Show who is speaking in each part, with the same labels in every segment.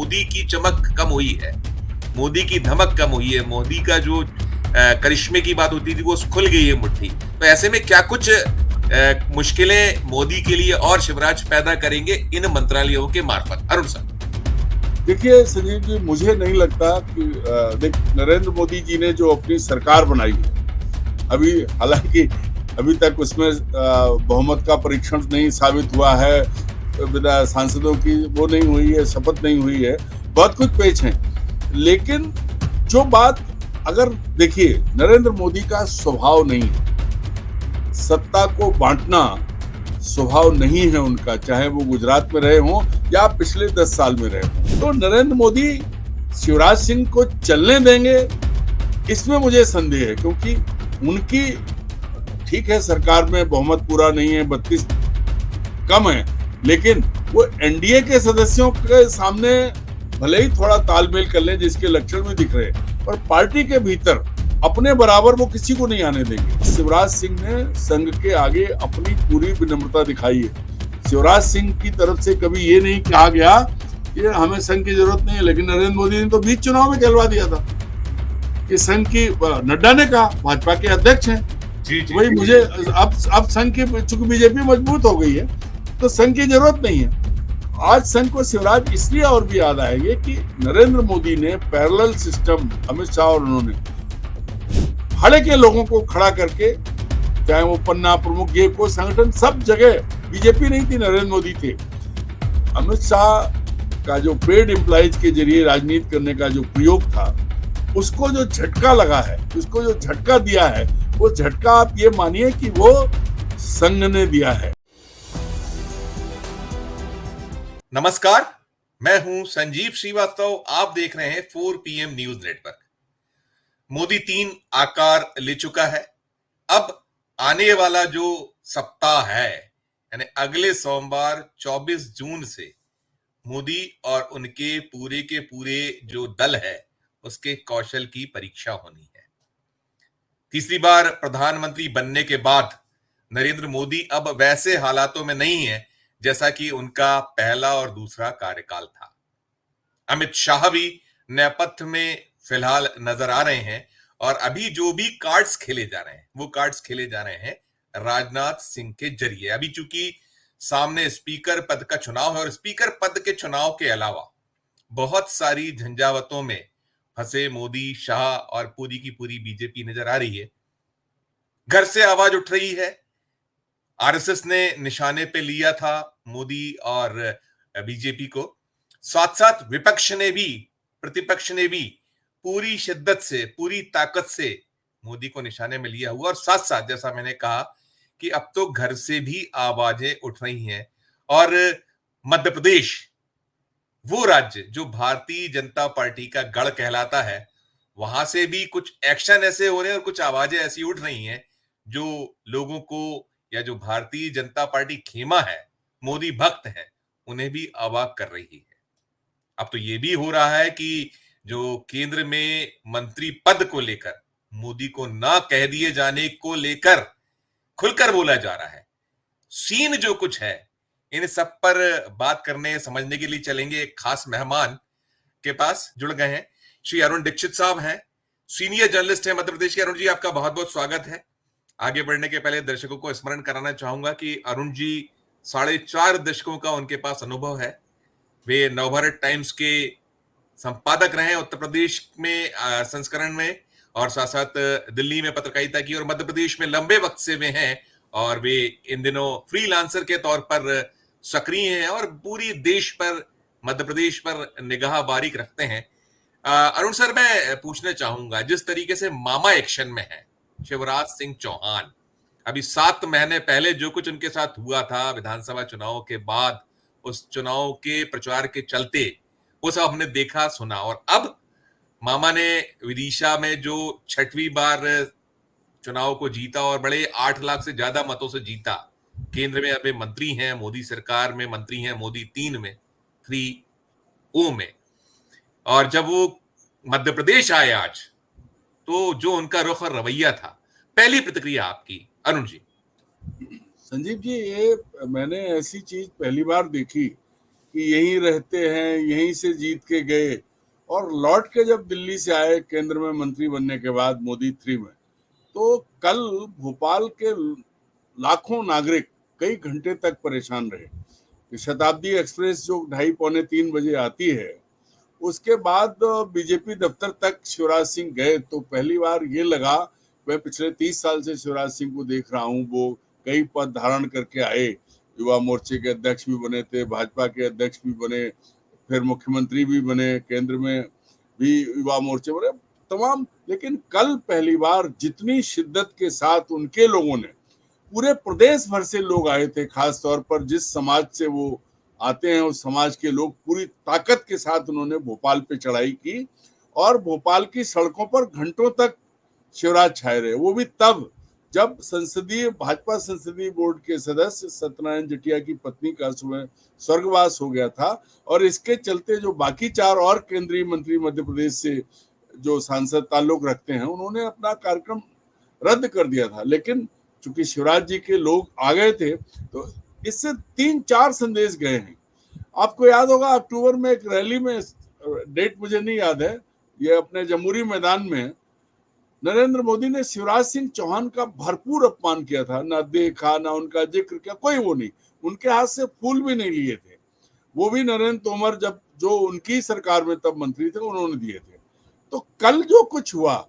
Speaker 1: मोदी की चमक कम हुई है, मोदी की धमक कम हुई है, मोदी का जो करिश्मे की बात होती थी वो खुल गई है मुट्ठी। तो ऐसे में क्या कुछ मुश्किलें मोदी के लिए और शिवराज पैदा करेंगे इन मंत्रालयों के मार्फत? अरुण सर।
Speaker 2: देखिए संजीव जी, मुझे नहीं लगता कि देख नरेंद्र मोदी जी ने जो अपनी सरकार बनाई है, अभी हालांकि अभी तक उसमें बहुमत का परीक्षण नहीं साबित हुआ है, बिना सांसदों की वो नहीं हुई है, शपथ नहीं हुई है, बहुत कुछ पेच है। लेकिन जो बात, अगर देखिए नरेंद्र मोदी का स्वभाव नहीं है, सत्ता को बांटना स्वभाव नहीं है उनका, चाहे वो गुजरात में रहे हों या पिछले 10 साल में रहे हों। तो नरेंद्र मोदी शिवराज सिंह को चलने देंगे, इसमें मुझे संदेह है, क्योंकि उनकी ठीक है सरकार में बहुमत पूरा नहीं है, 32 कम है, लेकिन वो एनडीए के सदस्यों के सामने भले ही थोड़ा तालमेल कर लें, जिसके लक्षण में दिख रहे हैं, पर पार्टी के भीतर अपने बराबर वो किसी को नहीं आने देंगे। शिवराज सिंह ने संघ के आगे अपनी पूरी विनम्रता दिखाई है। शिवराज सिंह की तरफ से कभी ये नहीं कहा गया कि हमें संघ की जरूरत नहीं है, लेकिन नरेंद्र मोदी ने तो बीच चुनाव में कहलवा दिया था कि संघ की, नड्डा ने कहा, भाजपा के अध्यक्ष हैं, वही मुझे अब संघ की, चूंकि बीजेपी मजबूत हो गई है तो संघ की जरूरत नहीं है। आज संघ को शिवराज इसलिए और भी याद आएंगे कि नरेंद्र मोदी ने पैरेलल सिस्टम, अमित शाह और उन्होंने हड़े के लोगों को खड़ा करके, चाहे वो पन्ना प्रमुख, ये को संगठन, सब जगह बीजेपी नहीं थी, नरेंद्र मोदी थे। अमित शाह का जो पेड एम्प्लॉइज के जरिए राजनीति करने का जो प्रयोग था, उसको जो झटका लगा है, उसको जो झटका दिया है, वो झटका आप ये मानिए कि वो संघ ने दिया है।
Speaker 1: नमस्कार, मैं हूं संजीव श्रीवास्तव। आप देख रहे हैं 4 PM न्यूज नेटवर्क। मोदी 3 आकार ले चुका है। अब आने वाला जो सप्ताह है, यानी अगले सोमवार 24 जून से मोदी और उनके पूरे के पूरे जो दल है उसके कौशल की परीक्षा होनी है। तीसरी बार प्रधानमंत्री बनने के बाद नरेंद्र मोदी अब वैसे हालातों में नहीं है जैसा कि उनका पहला और दूसरा कार्यकाल था। अमित शाह भी नेपथ्य में फिलहाल नजर आ रहे हैं और अभी जो भी कार्ड्स खेले जा रहे हैं वो कार्ड्स खेले जा रहे हैं राजनाथ सिंह के जरिए। अभी चूंकि सामने स्पीकर पद का चुनाव है और स्पीकर पद के चुनाव के अलावा बहुत सारी झंझावतों में फंसे मोदी, शाह और पूरी की पूरी बीजेपी नजर आ रही है। घर से आवाज उठ रही है। आरएसएस ने निशाने पे लिया था मोदी और बीजेपी को, साथ साथ विपक्ष ने भी, प्रतिपक्ष ने भी पूरी शिद्दत से, पूरी ताकत से मोदी को निशाने में लिया हुआ। और साथ साथ जैसा मैंने कहा कि अब तो घर से भी आवाजें उठ रही हैं और मध्य प्रदेश, वो राज्य जो भारतीय जनता पार्टी का गढ़ कहलाता है, वहां से भी कुछ एक्शन ऐसे हो रहे हैं और कुछ आवाजें ऐसी उठ रही हैं जो लोगों को, या जो भारतीय जनता पार्टी खेमा है, मोदी भक्त है, उन्हें भी अवाक कर रही है। अब तो ये भी हो रहा है कि जो केंद्र में मंत्री पद को लेकर मोदी को ना कह दिए जाने को लेकर खुलकर बोला जा रहा है। सीन जो कुछ है, इन सब पर बात करने, समझने के लिए चलेंगे एक खास मेहमान के पास। जुड़ गए हैं श्री अरुण दीक्षित साहब हैं, सीनियर जर्नलिस्ट है मध्य प्रदेश के। अरुण जी, आपका बहुत बहुत स्वागत है। आगे बढ़ने के पहले दर्शकों को स्मरण कराना चाहूंगा कि अरुण जी 4.5 दशकों का उनके पास अनुभव है। वे नवभारत टाइम्स के संपादक रहे उत्तर प्रदेश में संस्करण में, और साथ साथ दिल्ली में पत्रकारिता की, और मध्य प्रदेश में लंबे वक्त से वे हैं और वे इन दिनों फ्रीलांसर के तौर पर सक्रिय हैं और पूरी देश पर, मध्य प्रदेश पर निगाह बारीक रखते हैं। अरुण सर, मैं पूछना चाहूंगा, जिस तरीके से मामा एक्शन में है शिवराज सिंह चौहान, अभी 7 महीने पहले जो कुछ उनके साथ हुआ था विधानसभा चुनाव के बाद, उस चुनाव के प्रचार के चलते वो सब हमने देखा सुना, और अब मामा ने विदिशा में जो 6वीं बार चुनाव को जीता और बड़े 8 लाख से ज्यादा मतों से जीता, केंद्र में अभी मंत्री हैं, मोदी सरकार में मंत्री हैं, मोदी 3 में, 3O में। और जब वो मध्य प्रदेश आए आज, तो जो उनका रुख और रवैया था, पहली प्रतिक्रिया आपकी अरुण जी।
Speaker 2: संजीव जी, ये मैंने ऐसी चीज पहली बार देखी कि यहीं रहते हैं, यहीं से जीत के गए, और लौट के जब दिल्ली से आए केंद्र में मंत्री बनने के बाद मोदी 3 में, तो कल भोपाल के लाखों नागरिक कई घंटे तक परेशान रहे। शताब्दी एक्सप्रेस जो 2:30-3 बजे आती है, उसके बाद बीजेपी दफ्तर तक शिवराज सिंह गए, तो पहली बार ये लगा, मैं पिछले 30 साल से शिवराज सिंह को देख रहा हूँ, वो कई पद धारण करके आए, युवा मोर्चे के अध्यक्ष भी बने थे, भाजपा के अध्यक्ष भी बने, फिर मुख्यमंत्री भी बने, केंद्र में भी युवा मोर्चे बने, तमाम। लेकिन कल पहली बार जितनी शिद्दत के साथ उनके लोगों ने, पूरे प्रदेश भर से लोग आए थे, खास तौर पर जिस समाज से वो आते हैं उस समाज के लोग पूरी ताकत के साथ उन्होंने भोपाल पे चढ़ाई की, और भोपाल की सड़कों पर घंटों तक शिवराज छाए रहे। वो भी तब जब भाजपा संसदीय बोर्ड के सदस्य सत्यनारायण जटिया की पत्नी का स्वर्गवास हो गया था, और इसके चलते जो बाकी 4 और केंद्रीय मंत्री मध्य प्रदेश से जो सांसद ताल्लुक रखते हैं, उन्होंने अपना कार्यक्रम रद्द कर दिया था। लेकिन चूंकि शिवराज जी के लोग आ गए थे, तो इससे 3-4 संदेश गए हैं। आपको याद होगा अक्टूबर में एक रैली में, डेट मुझे नहीं याद है, ये अपने जमहूरी मैदान में नरेंद्र मोदी ने शिवराज सिंह चौहान का भरपूर अपमान किया था, ना देखा ना उनका जिक्र किया, कोई वो नहीं, उनके हाथ से फूल भी नहीं लिए थे। वो भी नरेंद्र तोमर जब जो उनकी सरकार में तब मंत्री थे, उन्होंने दिए थे। तो कल जो कुछ हुआ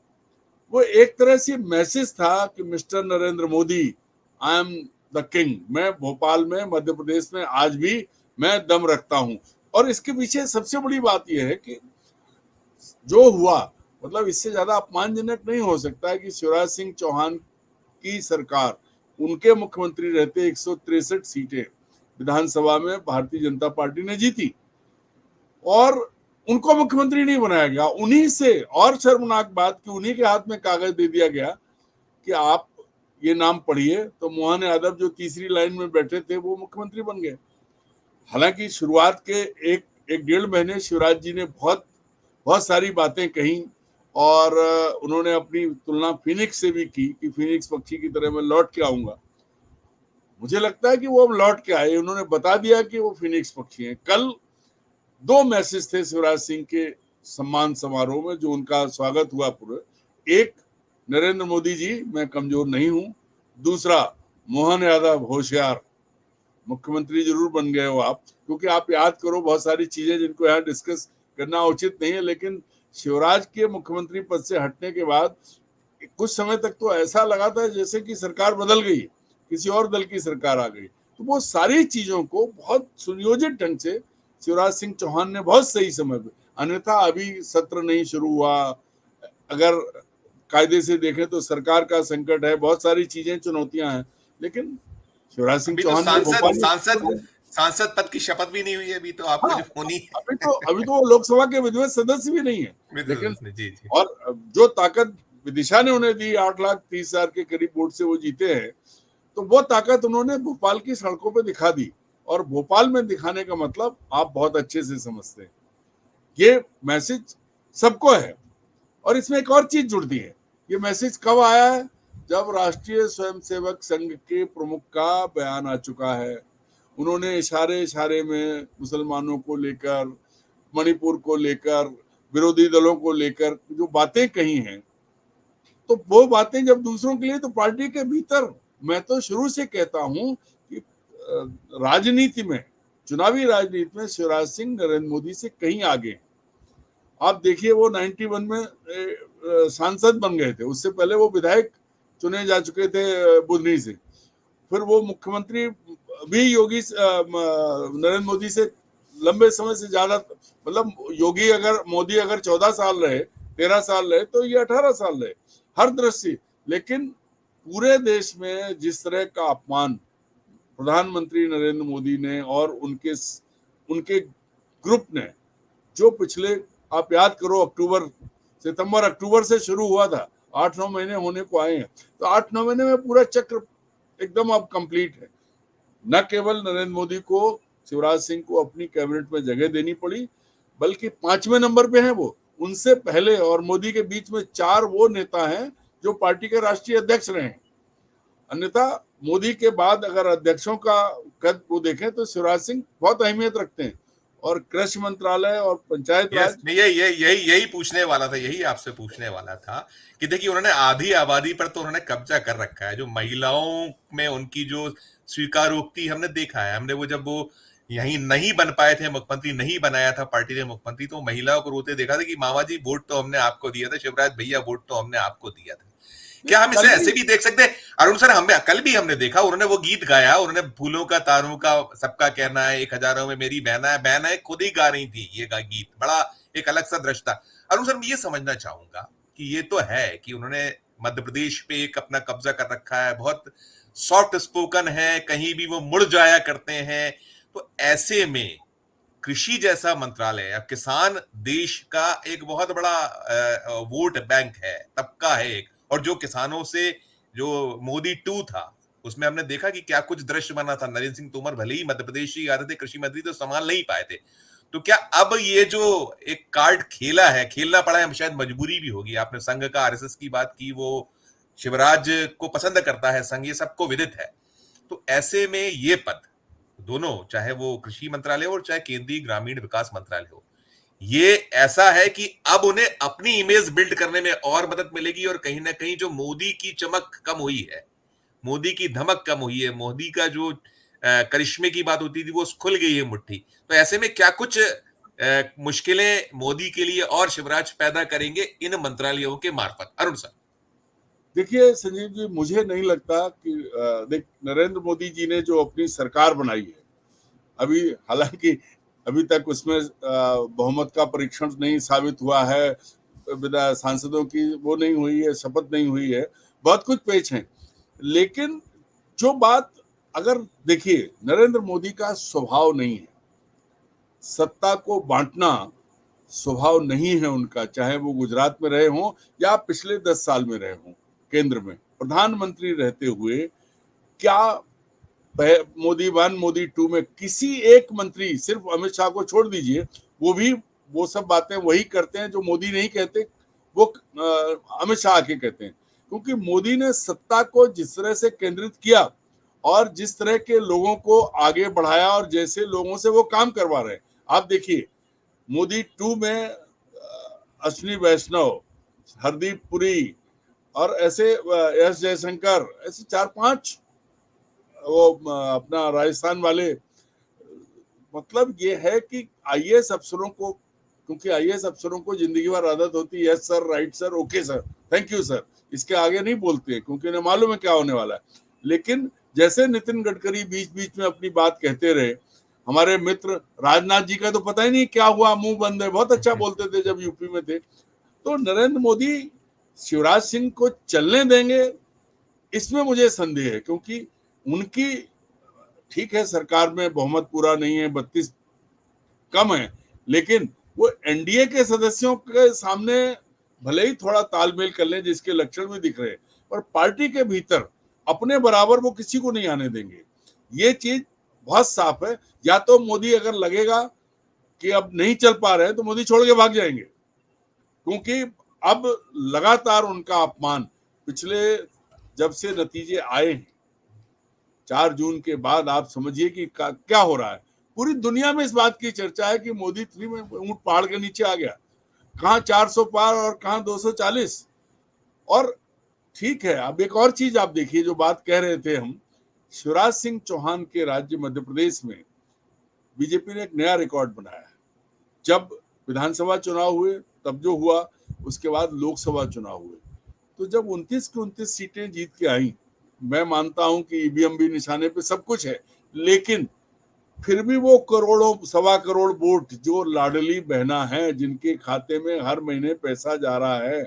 Speaker 2: वो एक तरह से मैसेज था कि mister Narendra Modi, I am the king, मैं भोपाल में मध्य प्रदेश में आज भी मैं दम रखता हूं। और इसके पीछे सबसे बड़ी बात यह है कि जो हुआ, मतलब इससे ज्यादा अपमानजनक नहीं हो सकता है कि शिवराज सिंह चौहान की सरकार, उनके मुख्यमंत्री रहते 163 सीटें विधानसभा में भारतीय जनता पार्टी ने जीती, और उनको मुख्यमंत्री नहीं बनाया गया। उन्हीं से, और शर्मनाक बात कि उन्हीं के हाथ में कागज दे दिया गया कि आप ये नाम पढ़िए, तो मोहन यादव जो तीसरी लाइन में बैठे थे वो मुख्यमंत्री बन गए। हालांकि शुरुआत के एक 1.5 महीने शिवराज जी ने बहुत सारी बातें कही, और उन्होंने अपनी तुलना फिनिक्स से भी की कि फिनिक्स पक्षी की तरह मैं लौट के आऊंगा। मुझे लगता है कि वो अब लौट के आए, उन्होंने बता दिया कि वो फिनिक्स पक्षी हैं। कल 2 मैसेज थे शिवराज सिंह के सम्मान समारोह में जो उनका स्वागत हुआ पूरे। एक, नरेंद्र मोदी जी मैं कमजोर नहीं हूं। दूसरा, मोहन यादव होशियार, मुख्यमंत्री जरूर बन गए हो आप। क्योंकि आप याद करो बहुत सारी चीजें जिनको यहाँ डिस्कस करना उचित नहीं है, लेकिन शिवराज के मुख्यमंत्री पद से हटने के बाद कुछ समय तक तो ऐसा लगा था जैसे कि सरकार बदल गई, किसी और दल की सरकार आ गई। तो वो सारी चीजों को बहुत सुनियोजित ढंग से शिवराज सिंह चौहान ने बहुत सही समय पे, अन्यथा अभी सत्र नहीं शुरू हुआ, अगर कायदे से देखें तो सरकार का संकट है, बहुत सारी चीजें चुनौतियां हैं, लेकिन शिवराज सिंह
Speaker 1: अभी तो
Speaker 2: चौहान ने
Speaker 1: सांसद
Speaker 2: भोपाल
Speaker 1: सांसद
Speaker 2: में,
Speaker 1: सांसद पद की शपथ भी नहीं हुई है, अभी तो आपको
Speaker 2: हाँ,
Speaker 1: जो होनी
Speaker 2: अभी तो वो लोकसभा के विधिवत सदस्य भी नहीं है। लेकिन
Speaker 1: है। जी जी।
Speaker 2: और जो ताकत विदिशा ने उन्हें दी, 8,30,000 के करीब वोट से वो जीते हैं, तो वो ताकत उन्होंने भोपाल की सड़कों पे दिखा दी। और भोपाल में दिखाने का मतलब आप बहुत अच्छे से समझते हैं, ये मैसेज सबको है। और इसमें एक और चीज जुड़ती है, ये मैसेज कब आया है? जब राष्ट्रीय स्वयंसेवक संघ के प्रमुख का बयान आ चुका है। उन्होंने इशारे इशारे में मुसलमानों को लेकर, मणिपुर को लेकर, विरोधी दलों को लेकर जो बातें कही हैं, तो वो बातें जब दूसरों के लिए, तो पार्टी के भीतर, मैं तो शुरू से कहता हूं कि राजनीति में, चुनावी राजनीति में शिवराज सिंह नरेंद्र मोदी से कहीं आगे। आप देखिए वो 91 में सांसद बन गए थे, उससे पहले वो विधायक चुने जा चुके थे बुधनी से। फिर वो मुख्यमंत्री भी नरेंद्र मोदी से लंबे समय से ज्यादा, मतलब मोदी अगर 14 साल रहे, 13 साल रहे, तो ये 18 साल रहे हर दृष्टि। लेकिन पूरे देश में जिस तरह का अपमान प्रधानमंत्री नरेंद्र मोदी ने और उनके ग्रुप ने, जो पिछले, आप याद करो, सितंबर अक्टूबर से शुरू हुआ था, 8-9 महीने होने को आए हैं, तो 8-9 महीने में पूरा चक्र एकदम अब कंप्लीट है। न केवल नरेंद्र मोदी को, शिवराज सिंह को अपनी कैबिनेट में जगह देनी पड़ी, बल्कि 5वें नंबर पे हैं वो। उनसे पहले और मोदी के बीच में 4 वो नेता हैं जो पार्टी के राष्ट्रीय अध्यक्ष रहे हैं। अन्यथा मोदी के बाद अगर अध्यक्षों का कद वो देखें तो शिवराज सिंह बहुत अहमियत रखते हैं। और कृषि मंत्रालय और पंचायत
Speaker 1: यस,
Speaker 2: राज।
Speaker 1: मैं यही पूछने वाला था, यही आपसे पूछने वाला था कि देखिए उन्होंने आधी आबादी पर तो उन्होंने कब्जा कर रखा है। जो महिलाओं में उनकी जो स्वीकारोक्ति हमने देखा है, हमने वो जब वो यहीं नहीं बन पाए थे मुख्यमंत्री, नहीं बनाया था पार्टी ने मुख्यमंत्री, तो महिलाओं को रोते देखा था कि मामा जी वोट तो हमने आपको दिया था, शिवराज भैया वोट तो हमने आपको दिया था।
Speaker 2: नहीं,
Speaker 1: क्या हम इसे
Speaker 2: कल भी
Speaker 1: ऐसे भी देख सकते हैं? अरुण सर, हमें कल भी हमने देखा, उन्होंने वो गीत गाया, उन्होंने फूलों का तारों का सबका कहना है, एक हजारों में मेरी बहना है खुद ही गा रही थी ये गीत। बड़ा एक अलग सा दृश्य था। अरुण सर, मैं ये समझना चाहूंगा कि ये तो है कि उन्होंने मध्य प्रदेश पे एक अपना कब्जा कर रखा है, बहुत सॉफ्ट स्पोकन है, कहीं भी वो मुड़ जाया करते हैं। तो ऐसे में कृषि जैसा मंत्रालय, अब किसान देश का एक बहुत बड़ा वोट बैंक है, तबका है एक, और जो किसानों से जो मोदी 2 था, उसमें हमने देखा कि क्या कुछ दृश्य बना था। नरेंद्र सिंह तोमर भले ही मध्य प्रदेश ही आते थे कृषि मंत्री, तो संभाल नहीं पाए थे। तो क्या अब ये जो एक कार्ड खेला है, खेलना पड़ा है, शायद मजबूरी भी होगी। आपने संघ का, आरएसएस की बात की, वो शिवराज को पसंद करता है संघ, ये सबको विदित है। तो ऐसे में ये पद दोनों, चाहे वो कृषि मंत्रालय हो और चाहे केंद्रीय ग्रामीण विकास मंत्रालय हो, ये ऐसा है कि अब उन्हें अपनी इमेज बिल्ड करने में और मदद मिलेगी, और कहीं ना कहीं जो मोदी की चमक कम हुई है, मोदी की धमक कम हुई है, मोदी का जो करिश्मे की बात होती थी वो खुल गई है मुट्ठी। तो ऐसे में क्या कुछ मुश्किलें मोदी के लिए और शिवराज पैदा करेंगे इन मंत्रालयों के मार्फत? अरुण सर।
Speaker 2: देखिए संजीव जी, मुझे नहीं लगता कि देख, नरेंद्र मोदी जी ने जो अपनी सरकार बनाई है, अभी हालांकि अभी तक उसमें बहुमत का परीक्षण नहीं साबित हुआ है, विधायक सांसदों की वो नहीं हुई है, शपथ नहीं हुई है, बहुत कुछ पेच है। लेकिन जो बात, अगर देखिए, नरेंद्र मोदी का स्वभाव नहीं है, सत्ता को बांटना स्वभाव नहीं है उनका, चाहे वो गुजरात में रहे हों या पिछले 10 साल में रहे हों केंद्र में प्रधानमंत्री रहते हुए। क्या मोदी 1 मोदी 2 में किसी एक मंत्री, सिर्फ अमित शाह को छोड़ दीजिए, वो भी वो सब बातें वही करते हैं जो मोदी नहीं कहते, वो अमित शाह आके कहते हैं। क्योंकि मोदी ने सत्ता को जिस तरह से केंद्रित किया और जिस तरह के लोगों को आगे बढ़ाया और जैसे लोगों से वो काम करवा रहे हैं, आप देखिए मोदी 2 में अश्विनी वैष्णव, हरदीप पुरी और ऐसे एस जयशंकर, ऐसे 4-5 वो अपना राजस्थान वाले। मतलब ये है कि आईएएस अफसरों को, क्योंकि आईएएस अफसरों को जिंदगी भर आदत होती है yes sir, right sir, okay sir, thank you sir, इसके आगे नहीं बोलते हैं क्योंकि उन्हें मालूम है क्या होने वाला है। लेकिन जैसे नितिन गडकरी बीच बीच में अपनी बात कहते रहे, हमारे मित्र राजनाथ जी का तो पता ही नहीं क्या हुआ, मुंह बंद है, बहुत अच्छा बोलते थे जब यूपी में थे। तो नरेंद्र मोदी शिवराज सिंह को चलने देंगे, इसमें मुझे संदेह है, क्योंकि उनकी, ठीक है सरकार में बहुमत पूरा नहीं है, 32 कम है, लेकिन वो एनडीए के सदस्यों के सामने भले ही थोड़ा तालमेल कर लें, जिसके लक्षण भी दिख रहे हैं, पर पार्टी के भीतर अपने बराबर वो किसी को नहीं आने देंगे। ये चीज बहुत साफ है। या तो मोदी अगर लगेगा कि अब नहीं चल पा रहे हैं तो मोदी छोड़ के भाग जाएंगे, क्योंकि अब लगातार उनका अपमान, पिछले जब से नतीजे आए हैं 4 जून के बाद, आप समझिए कि क्या हो रहा है। पूरी दुनिया में इस बात की चर्चा है कि मोदी 3 में ऊंट पहाड़ के नीचे आ गया, कहां 400 पार और कहां 240। और ठीक है, अब एक और चीज आप देखिए, जो बात कह रहे थे हम, शिवराज सिंह चौहान के राज्य मध्य प्रदेश में बीजेपी ने एक नया रिकॉर्ड बनाया है। जब विधानसभा चुनाव हुए तब जो हुआ, उसके बाद लोकसभा चुनाव हुए, तो जब 29 की 29 सीटें जीत के आई, मैं मानता हूं कि ईवीएम भी निशाने पे, सब कुछ है, लेकिन फिर भी वो करोड़ों, 1.25 करोड़ वोट जो लाडली बहना है, जिनके खाते में हर महीने पैसा जा रहा है,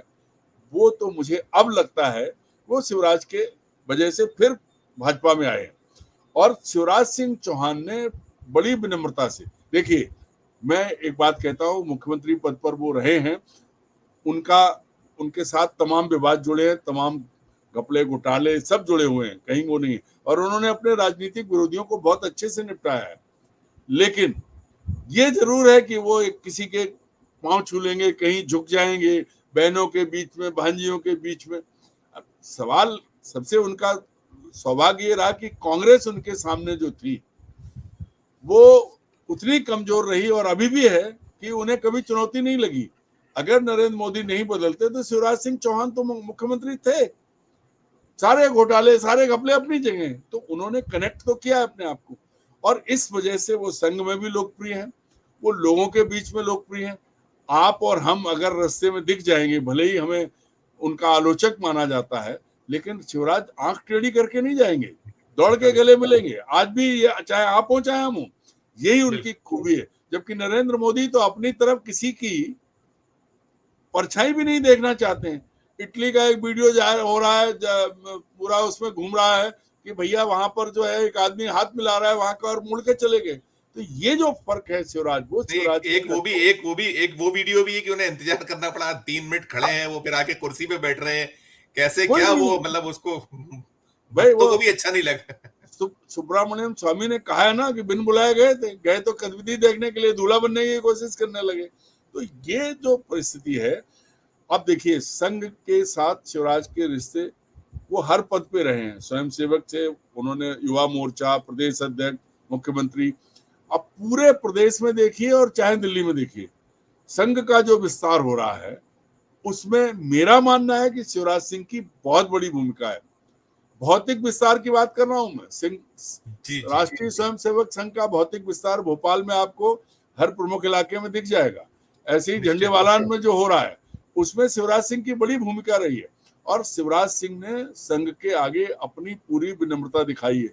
Speaker 2: वो तो मुझे अब लगता है वो शिवराज के वजह से फिर भाजपा में आए। और शिवराज सिंह चौहान ने बड़ी विनम्रता से, देखिए मैं एक बात कहता हूं, मुख्यमंत्री पद पर वो रहे हैं, उनका, उनके साथ तमाम विवाद जुड़े हैं, तमाम घपले घोटाले सब जुड़े हुए हैं, कहीं वो नहीं, और उन्होंने अपने राजनीतिक विरोधियों को बहुत अच्छे से निपटाया है। लेकिन ये जरूर है कि वो एक किसी के पांव छू लेंगे, कहीं झुक जाएंगे, बहनों के बीच में, भांजियों के बीच में। सवाल सबसे, उनका सौभाग्य ये रहा कि कांग्रेस उनके सामने जो थी वो उतनी कमजोर रही और अभी भी है कि उन्हें कभी चुनौती नहीं लगी। अगर नरेंद्र मोदी नहीं बदलते तो शिवराज सिंह चौहान तो मुख्यमंत्री थे। सारे घोटाले, सारे घपले अपनी जगह, तो उन्होंने कनेक्ट तो किया अपने आप को, और इस वजह से वो संघ में भी लोकप्रिय हैं, वो लोगों के बीच में लोकप्रिय हैं। आप और हम अगर रास्ते में दिख जाएंगे, भले ही हमें उनका आलोचक माना जाता है, लेकिन शिवराज आंख टेढ़ी करके नहीं जाएंगे, दौड़ के गले मिलेंगे। आज भी चाहे आप हो चाहे हम हो, यही उनकी खूबी है। जबकि नरेंद्र मोदी तो अपनी तरफ किसी की परछाई भी नहीं देखना चाहते हैं। इटली का एक वीडियो जाहिर हो रहा है, पूरा उसमें घूम रहा है कि भैया वहां पर जो है एक आदमी हाथ मिला रहा है वहां का, और मुड़ के चले गए। तो ये जो फर्क है शिवराज, वो शिवराज
Speaker 1: एक वो वीडियो भी है कि उन्हें इंतजार करना पड़ा, 3 मिनट खड़े हैं वो, फिर आके कुर्सी पे बैठ रहे हैं, कैसे
Speaker 2: कोई
Speaker 1: क्या वो,
Speaker 2: नहीं
Speaker 1: मतलब उसको
Speaker 2: भाई,
Speaker 1: भक्तों
Speaker 2: वो
Speaker 1: को भी अच्छा नहीं लगा।
Speaker 2: सुब्रमण्यम स्वामी ने कहा है ना कि बिन बुलाए गए थे, गए तो कदविधि देखने के लिए, दूल्हा बनने की कोशिश करने लगे। तो ये जो परिस्थिति है, अब देखिए संघ के साथ शिवराज के रिश्ते, वो हर पद पे रहे हैं, स्वयं सेवक से उन्होंने युवा मोर्चा, प्रदेश अध्यक्ष, मुख्यमंत्री। अब पूरे प्रदेश में देखिए और चाहे दिल्ली में देखिए, संघ का जो विस्तार हो रहा है, उसमें मेरा मानना है कि शिवराज सिंह की बहुत बड़ी भूमिका है। भौतिक विस्तार की बात कर रहा हूं मैं, सिंह
Speaker 1: जी जी
Speaker 2: राष्ट्रीय स्वयंसेवक संघ का भौतिक विस्तार भोपाल में आपको हर प्रमुख इलाके में दिख जाएगा। ऐसे ही
Speaker 1: निश्चित।
Speaker 2: झंडेवालान में जो हो रहा है, उसमें शिवराज सिंह की बड़ी भूमिका रही है, और शिवराज सिंह ने संघ के आगे अपनी पूरी विनम्रता दिखाई है।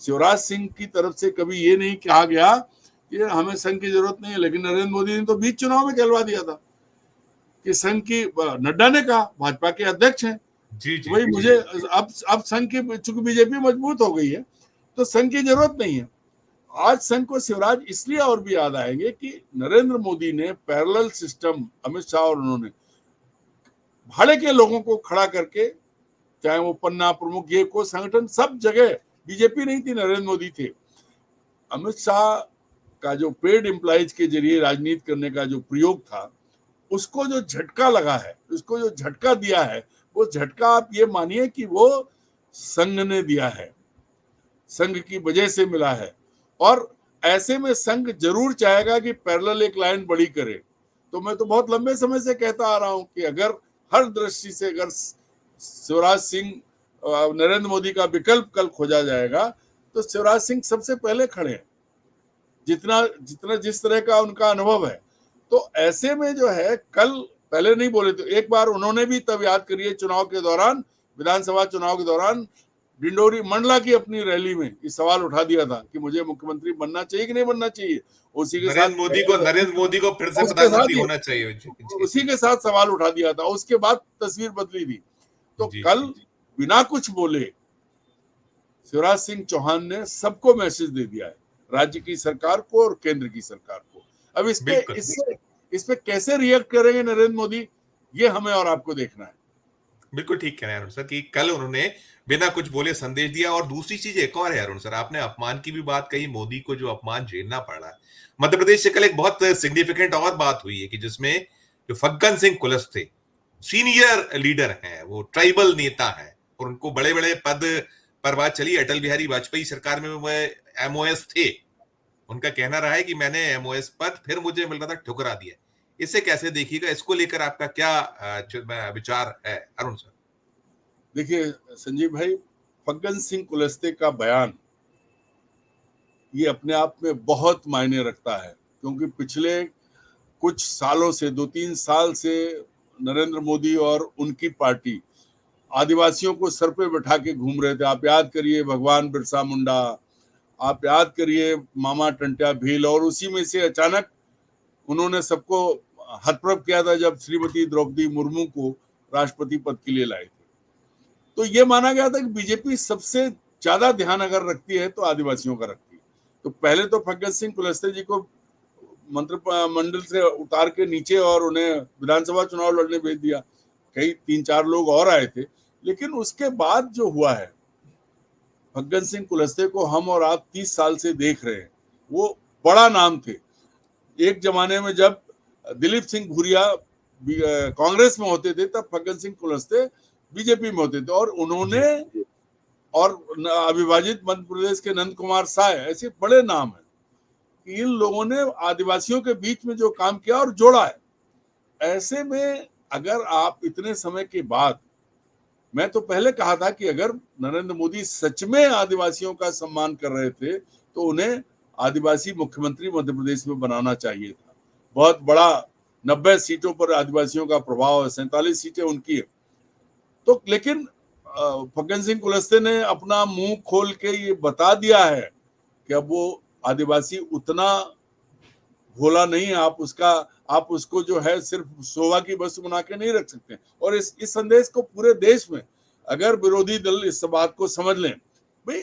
Speaker 2: शिवराज सिंह की तरफ से कभी ये नहीं कहा गया कि हमें संघ की जरूरत नहीं है, लेकिन नरेंद्र मोदी ने तो बीच चुनाव में कहलवा दिया था कि संघ की, नड्डा ने कहा, भाजपा के अध्यक्ष हैं,
Speaker 1: जी जी
Speaker 2: वही मुझे अब संघ की, चूंकि बीजेपी मजबूत हो गई है तो संघ की जरूरत नहीं है। आज संघ को शिवराज इसलिए और भी याद आएंगे कि नरेंद्र मोदी ने पैरेलल सिस्टम, अमित शाह और उन्होंने भाड़े के लोगों को खड़ा करके, चाहे वो पन्ना प्रमुख, ये को संगठन, सब जगह बीजेपी नहीं थी, नरेंद्र मोदी थे। अमित शाह का जो पेड एम्प्लॉइज के जरिए राजनीति करने का जो प्रयोग था, उसको जो झटका लगा है, उसको जो झटका दिया है, वो झटका आप ये मानिए कि वो संघ ने दिया है, संघ की वजह से मिला है। और ऐसे में संघ जरूर चाहेगा कि पैरेलल एक लाइन बड़ी करे। तो मैं तो बहुत लंबे समय से कहता आ रहा हूं कि अगर हर दृष्टि से अगर शिवराज सिंह, नरेंद्र मोदी का विकल्प कल खोजा जाएगा, तो शिवराज सिंह सबसे पहले खड़े हैं, जितना जितना जिस तरह का उनका अनुभव है। तो ऐसे में जो है, कल पहले नहीं बोले तो एक बार उन्होंने भी तब याद करिए, चुनाव के दौरान, विधानसभा चुनाव के दौरान, डिंडोरी मंडला की अपनी रैली में ये सवाल उठा दिया था कि मुझे मुख्यमंत्री बनना चाहिए कि नहीं बनना चाहिए। उसी के साथ
Speaker 1: नरेंद्र मोदी को फिर से
Speaker 2: उसके साथ
Speaker 1: प्रधानमंत्री
Speaker 2: ही
Speaker 1: होना चाहिए। जी जी
Speaker 2: उसी के साथ सवाल उठा दिया था, उसके बाद तस्वीर बदली थी। तो
Speaker 1: जी
Speaker 2: कल
Speaker 1: जी
Speaker 2: बिना कुछ बोले शिवराज सिंह चौहान ने सबको मैसेज दे दिया है, राज्य की सरकार को और केंद्र की सरकार को। अब
Speaker 1: बिल्कुल
Speaker 2: इस पे कैसे रिएक्ट करेंगे नरेंद्र मोदी, ये हमें और आपको देखना है।
Speaker 1: बिल्कुल ठीक कह रहे हैं अरुण सर कि कल उन्होंने बिना कुछ बोले संदेश दिया। और दूसरी चीज एक और है अरुण सर, आपने अपमान की भी बात कही, मोदी को जो अपमान झेलना पड़ रहा है मध्य प्रदेश से, कल एक बहुत सिग्निफिकेंट और बात हुई है कि जिसमें जो फग्गन सिंह कुलस्ते सीनियर लीडर हैं, वो ट्राइबल नेता हैं, और उनको बड़े बड़े पद पर बात चली। अटल बिहारी वाजपेयी सरकार में वो एमओएस थे, उनका कहना रहा है कि मैंने एमओएस पद फिर मुझे मिल रहा था, ठुकरा दिया। इसे कैसे देखिएगा, इसको लेकर आपका क्या विचार है अरुण सर?
Speaker 2: देखिए संजीव भाई, फग्गन सिंह कुलस्ते का बयान ये अपने आप में बहुत मायने रखता है, क्योंकि पिछले कुछ सालों से, 2-3 साल से नरेंद्र मोदी और उनकी पार्टी आदिवासियों को सर पे बैठा के घूम रहे थे। आप याद करिए भगवान बिरसा मुंडा, आप याद करिए मामा टंट्या भील, और उसी में से अचानक उन्होंने सबको हतप्रभ किया था जब श्रीमती द्रौपदी मुर्मू को राष्ट्रपति पद के लिए लाए थे। तो ये माना गया था कि बीजेपी सबसे ज्यादा ध्यान अगर रखती है तो आदिवासियों का रखती है। तो पहले तो फग्गन सिंह कुलस्ते जी को मंत्रिमंडल से उतार के नीचे और उन्हें विधानसभा चुनाव लड़ने भेज दिया। कई 3-4 लोग और आए थे, लेकिन उसके बाद जो हुआ है, फग्गन सिंह कुलस्ते को हम और आप 30 साल से देख रहे हैं। वो बड़ा नाम थे। एक जमाने में जब दिलीप सिंह भूरिया कांग्रेस में होते थे, तब फग्गन सिंह कुलस्ते बीजेपी में होते थे, और उन्होंने, और अविभाजित मध्य प्रदेश के नंद कुमार साय, ऐसे बड़े नाम हैं। कि इन लोगों ने आदिवासियों के बीच में जो काम किया और जोड़ा है। ऐसे में अगर आप इतने समय के बाद, मैं तो पहले कहा था कि अगर नरेंद्र मोदी सच में आदिवासियों का सम्मान कर रहे थे तो उन्हें आदिवासी मुख्यमंत्री मध्य प्रदेश में बनाना चाहिए था। बहुत बड़ा 90 सीटों पर आदिवासियों का प्रभाव है, 47 सीटें उनकी है। तो लेकिन फग्गन सिंह कुलस्ते ने अपना मुंह खोल के ये बता दिया है कि अब वो आदिवासी उतना भोला नहीं है, आप उसको जो है सिर्फ शोभा की वस्तु बना के नहीं रख सकते। और इस संदेश को पूरे देश में अगर विरोधी दल इस बात को समझ लें, भाई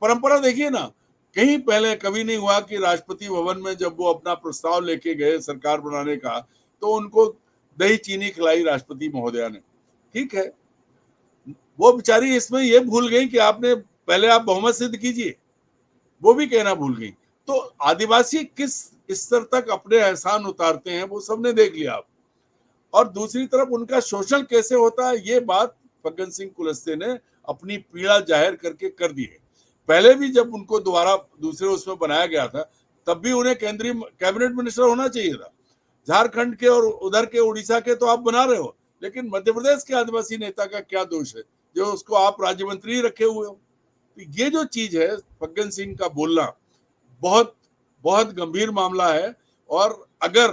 Speaker 2: परंपरा देखिए ना, कहीं पहले कभी नहीं हुआ कि राष्ट्रपति भवन में जब वो अपना प्रस्ताव लेके गए सरकार बनाने का तो उनको दही चीनी खिलाई राष्ट्रपति महोदया ने। ठीक है, वो बेचारी इसमें ये भूल गई कि आपने पहले आप बहुमत सिद्ध कीजिए, वो भी कहना भूल गई। तो आदिवासी किस स्तर तक अपने एहसान उतारते हैं वो सबने देख लिया आप। और दूसरी तरफ उनका शोषण कैसे होता है ये बात फग्गन सिंह कुलस्ते ने अपनी पीड़ा जाहिर करके कर दी है। पहले भी जब उनको दोबारा दूसरे उसमें बनाया गया था तब भी उन्हें केंद्रीय कैबिनेट मिनिस्टर होना चाहिए था। झारखंड के और उधर के उड़ीसा के तो आप बना रहे हो, लेकिन मध्य प्रदेश के आदिवासी नेता का क्या दोष है जो उसको आप राज्य मंत्री रखे हुए हो। तो ये जो चीज है फग्गन सिंह का बोलना बहुत बहुत गंभीर मामला है। और अगर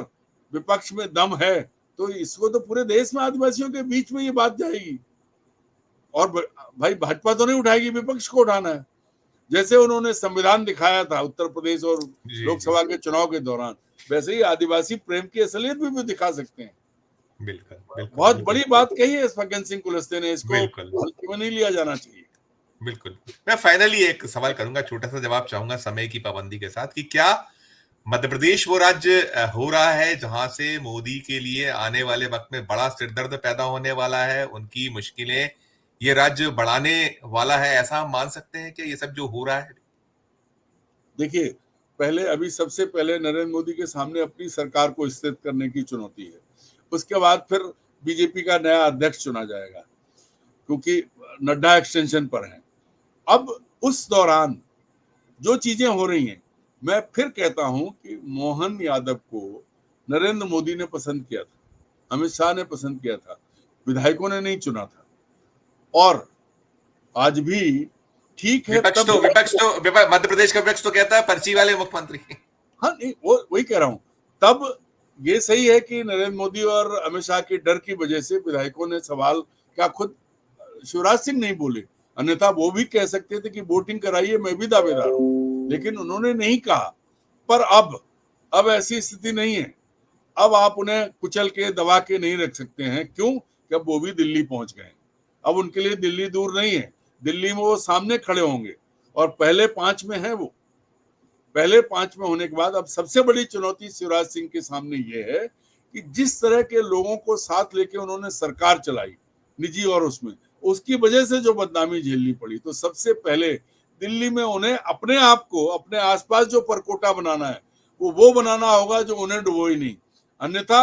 Speaker 2: विपक्ष में दम है तो इसको तो पूरे देश में आदिवासियों के बीच में ये बात जाएगी। और भाई भाजपा तो नहीं उठाएगी, विपक्ष को उठाना है। जैसे उन्होंने संविधान दिखाया था उत्तर प्रदेश और लोकसभा के चुनाव के दौरान, वैसे ही आदिवासी प्रेम की असलियत भी दिखा सकते हैं।
Speaker 1: बिल्कुल बिल्कुल
Speaker 2: बहुत
Speaker 1: बिल्कुल,
Speaker 2: बड़ी बात कही है फग्गन सिंह कुलस्ते ने, इसको
Speaker 1: बिल्कुल
Speaker 2: हल्के में नहीं लिया जाना चाहिए।
Speaker 1: बिल्कुल। मैं फाइनली एक सवाल करूंगा, छोटा सा जवाब चाहूंगा समय की पाबंदी के साथ, कि क्या मध्य प्रदेश वो राज्य हो रहा है जहां से मोदी के लिए आने वाले वक्त में बड़ा सिरदर्द पैदा होने वाला है, उनकी मुश्किलें ये राज्य बढ़ाने वाला है, ऐसा हम मान सकते हैं कि ये सब जो हो रहा है?
Speaker 2: देखिए, पहले अभी सबसे पहले नरेंद्र मोदी के सामने अपनी सरकार को स्थिर करने की चुनौती है। उसके बाद फिर बीजेपी का नया अध्यक्ष चुना जाएगा क्योंकि नड्डा एक्सटेंशन पर है। अब उस दौरान जो चीजें हो रही हैं, मैं फिर कहता हूं कि मोहन यादव को नरेंद्र मोदी ने पसंद किया था, अमित शाह ने पसंद किया था, विधायकों ने नहीं चुना था। और आज भी ठीक है,
Speaker 1: मध्य प्रदेश का विपक्ष तो कहता है पर्ची वाले मुख्यमंत्री।
Speaker 2: हाँ नहीं, वो वही कह रहा हूं। तब ये सही है कि नरेंद्र मोदी और अमित शाह के डर की वजह से विधायकों ने सवाल, क्या खुद शिवराज सिंह नहीं बोले, अन्यथा वो भी कह सकते थे कि वोटिंग कराइए, मैं भी दावेदार हूं, लेकिन उन्होंने नहीं कहा। पर अब ऐसी स्थिति नहीं है। अब आप उन्हें कुचल के दबा के नहीं रख सकते हैं। क्यों? कि अब वो भी दिल्ली पहुंच गए। अब उनके लिए दिल्ली दूर नहीं है, दिल्ली में वो सामने खड़े होंगे और पहले 5 में है। वो पहले 5 में होने के बाद अब सबसे बड़ी चुनौती शिवराज सिंह के सामने ये है कि जिस तरह के लोगों को साथ लेके उन्होंने सरकार चलाई, निजी और उसमें, उसकी वजह से जो बदनामी झेलनी पड़ी, तो सबसे पहले दिल्ली में उन्हें अपने आप को, अपने आसपास जो परकोटा बनाना है वो बनाना होगा जो उन्हें डुबो ही नहीं। अन्यथा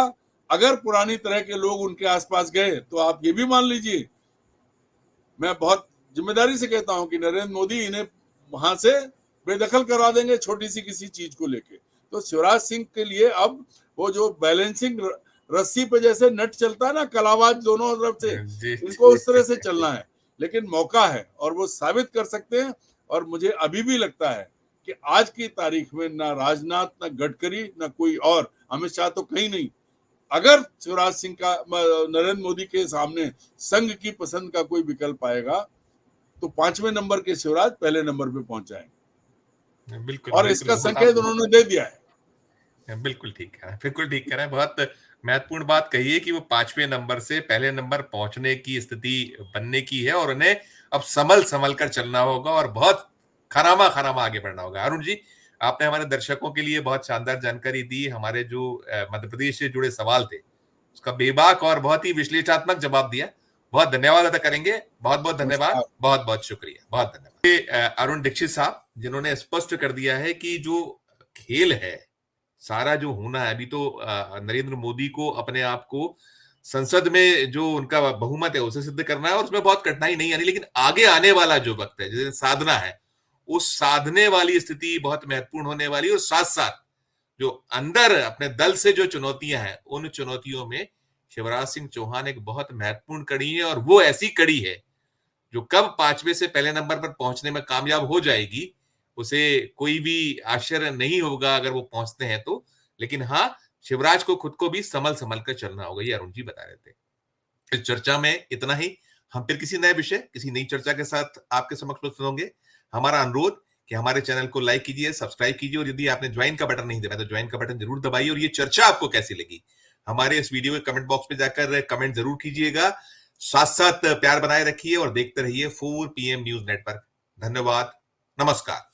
Speaker 2: अगर पुरानी तरह के लोग उनके आसपास गए तो आप ये भी मान लीजिए, मैं बहुत जिम्मेदारी से कहता हूं कि नरेंद्र मोदी इन्हें वहां से बेदखल करवा देंगे छोटी सी किसी चीज को लेके। तो शिवराज सिंह के लिए अब वो जो बैलेंसिंग रस्सी पे जैसे नट चलता है ना, कलाबाज दोनों तरफ से, इनको उस तरह से चलना है। लेकिन मौका है और वो साबित कर सकते हैं। और मुझे अभी भी लगता है कि आज की तारीख में ना राजनाथ, ना गडकरी, ना कोई और, अमित शाह तो कहीं नहीं, अगर शिवराज सिंह का नरेंद्र मोदी के सामने संघ की पसंद का कोई विकल्प आएगा तो 5वें नंबर के शिवराज पहले नंबर पे पहुंच जाएंगे।
Speaker 1: बिल्कुल,
Speaker 2: और इसका संकेत उन्होंने दे दिया है।
Speaker 1: बिल्कुल ठीक है, बिल्कुल ठीक कह रहे हैं। बहुत महत्वपूर्ण बात कही है कि वो 5वें नंबर से पहले नंबर पहुंचने की स्थिति बनने की है और उन्हें अब संभल कर चलना होगा और बहुत खरामा आगे बढ़ना होगा। अरुण जी, आपने हमारे दर्शकों के लिए बहुत शानदार जानकारी दी। हमारे जो मध्य प्रदेश से जुड़े सवाल थे उसका बेबाक और बहुत ही विश्लेषणात्मक जवाब दिया। बहुत धन्यवाद अदा करेंगे। बहुत बहुत धन्यवाद, बहुत बहुत शुक्रिया, बहुत धन्यवाद। अरुण दीक्षित साहब, जिन्होंने स्पष्ट कर दिया है कि जो खेल है सारा जो होना है, अभी तो नरेंद्र मोदी को अपने आप को संसद में जो उनका बहुमत है उसे सिद्ध करना है और उसमें बहुत कठिनाई नहीं आनी, लेकिन आगे आने वाला जो वक्त है, जैसे साधना है, उस साधने वाली स्थिति बहुत महत्वपूर्ण होने वाली, और साथ साथ जो अंदर अपने दल से जो चुनौतियां हैं, उन चुनौतियों में शिवराज सिंह चौहान एक बहुत महत्वपूर्ण कड़ी है, और वो ऐसी कड़ी है जो कब 5वें से पहले नंबर पर पहुंचने में कामयाब हो जाएगी, उसे कोई भी आश्चर्य नहीं होगा अगर वो पहुंचते हैं तो। लेकिन हाँ, शिवराज को खुद को भी संभल संभल कर चलना होगा, ये अरुण जी बता रहे थे। इस चर्चा में इतना ही। हम फिर किसी नए विषय, किसी नई चर्चा के साथ आपके समक्ष प्रस्तुत होंगे। हमारा अनुरोध कि हमारे चैनल को लाइक कीजिए, सब्सक्राइब कीजिए, और यदि आपने ज्वाइन का बटन नहीं दबाया तो ज्वाइन का बटन जरूर दबाइए। और ये चर्चा आपको कैसी लगी, हमारे इस वीडियो के कमेंट बॉक्स में जाकर कमेंट जरूर कीजिएगा। साथ साथ प्यार बनाए रखिए और देखते रहिए 4 PM न्यूज नेटवर्क। धन्यवाद, नमस्कार।